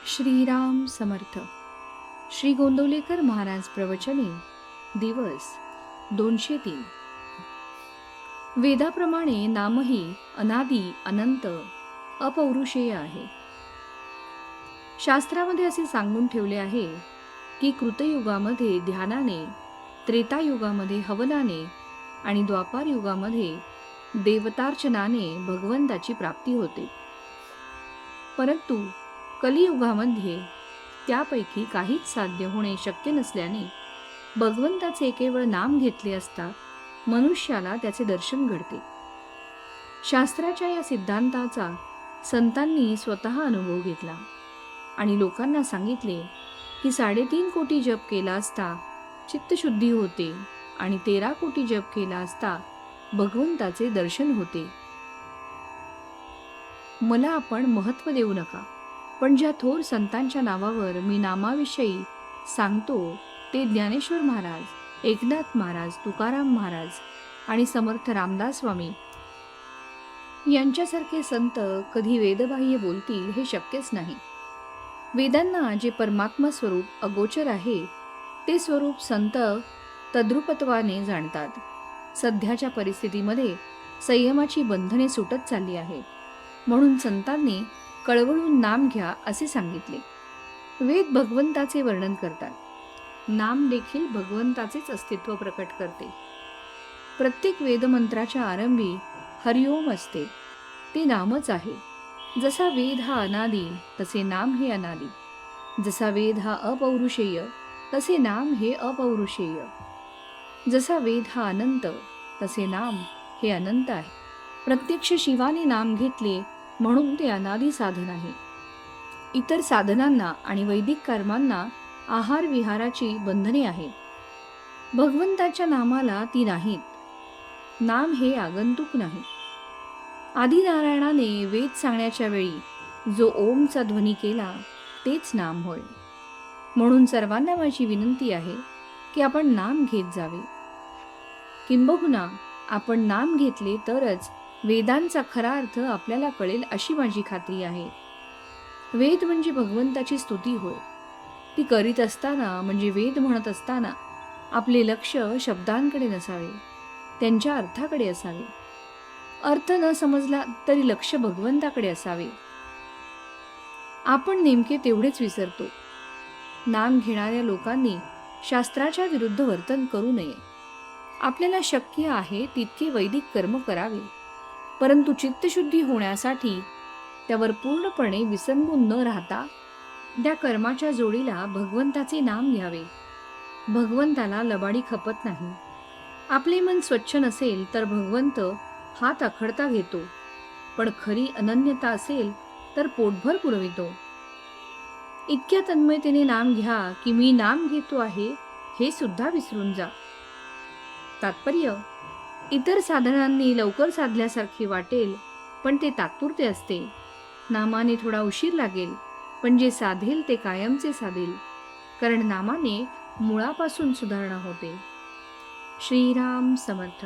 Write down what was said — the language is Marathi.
श्रीराम समर्थ. श्री गोंदवलेकर महाराज प्रवचने दिवस 203. वेदाप्रमाणे नामही अनादी अनंत अपौरुषेय आहे. शास्त्रामध्ये असे सांगून ठेवले आहे की कृतयुगामध्ये ध्यानाने, त्रेतायुगामध्ये हवनाने आणि द्वापार युगामध्ये देवतार्चनाने भगवंताची प्राप्ती होते. परंतु कलियुगामध्ये त्यापैकी काहीच साध्य होणे शक्य नसल्याने भगवंताचे केवळ नाम घेतले असता मनुष्याला त्याचे दर्शन घडते. शास्त्राच्या या सिद्धांताचा संतांनी स्वतः अनुभव घेतला आणि लोकांना सांगितले की 3.5 कोटी जप केला असता चित्तशुद्धी होते आणि 13 कोटी जप केला असता भगवंताचे दर्शन होते. मला आपण महत्त्व देऊ नका, पण ज्या थोर संतांच्या नावावर मी नामाविषयी सांगतो ते ज्ञानेश्वर महाराज, एकनाथ महाराज, तुकाराम महाराज आणि समर्थ रामदास स्वामी यांच्यासारखे संत कधी वेदबाह्य बोलतील हे शक्यच नाही. वेदांना जे परमात्मा स्वरूप अगोचर आहे ते स्वरूप संत तद्रुपत्वाने जाणतात. सध्याच्या परिस्थितीमध्ये संयमाची बंधने सुटत चालली आहेत, म्हणून संतांनी कळवळून नाम घ्या असे सांगितले. वेद भगवंताचे वर्णन करतात, नाम देखील भगवंताचेच अस्तित्व प्रकट करते. प्रत्येक वेदमंत्राच्या आरंभी हरिओम असते, ते नामच आहे. जसा वेद हा अनादी तसे नाम हे अनादी, जसा वेद हा अपौरुषेय तसे नाम हे अपौरुषेय, जसा वेद हा अनंत तसे नाम हे अनंत आहे. प्रत्यक्ष शिवाने नाम घेतले म्हणून ते अनादी साधन आहे. इतर साधनांना आणि वैदिक कर्मांना आहार विहाराची बंधने आहेत. भगवंताच्या नामाला ती नाहीत. नाम हे आगंतुक नाही. आदिनारायणाने वेद सांगण्याच्या वेळी जो ओमचा ध्वनी केला तेच नाम होय. म्हणून सर्वांना माझी विनंती आहे की आपण नाम घेत जावे. किंबहुना आपण नाम घेतले तरच वेदांचा खरा अर्थ आपल्याला कळेल अशी माझी खात्री आहे. वेद म्हणजे भगवंताची स्तुती होय. ती करीत असताना म्हणजे वेद म्हणत असताना आपले लक्ष शब्दांकडे नसावे, त्यांच्या अर्थाकडे असावे. अर्थ न समजला तरी लक्ष भगवंताकडे असावे. आपण नेमके तेवढेच विसरतो. नाम घेणाऱ्या लोकांनी शास्त्राच्या विरुद्ध वर्तन करू नये. आपल्याला शक्य आहे तितके वैदिक कर्म करावे, परंतु चित्तशुद्धी होण्यासाठी त्यावर पूर्णपणे विसंबून न राहता त्या कर्माच्या जोडीला भगवंताचे नाम घ्यावे. भगवंताला लबाडी खपत नाही. आपले मन स्वच्छ नसेल तर भगवंत हात आखडता घेतो, पण खरी अनन्यता असेल तर पोटभर पुरवितो. इतक्या तन्मयतेने नाम घ्या की मी नाम घेतो आहे हे सुद्धा विसरून जा. तात्पर्य, इतर साधनांनी लवकर साधल्यासारखे वाटेल, पण ते तात्पुरते असते. नामाने थोडा उशीर लागेल, पण जे साधेल ते कायमचे साधेल, कारण नामाने मुळापासून सुधारणा होते. श्रीराम समर्थ.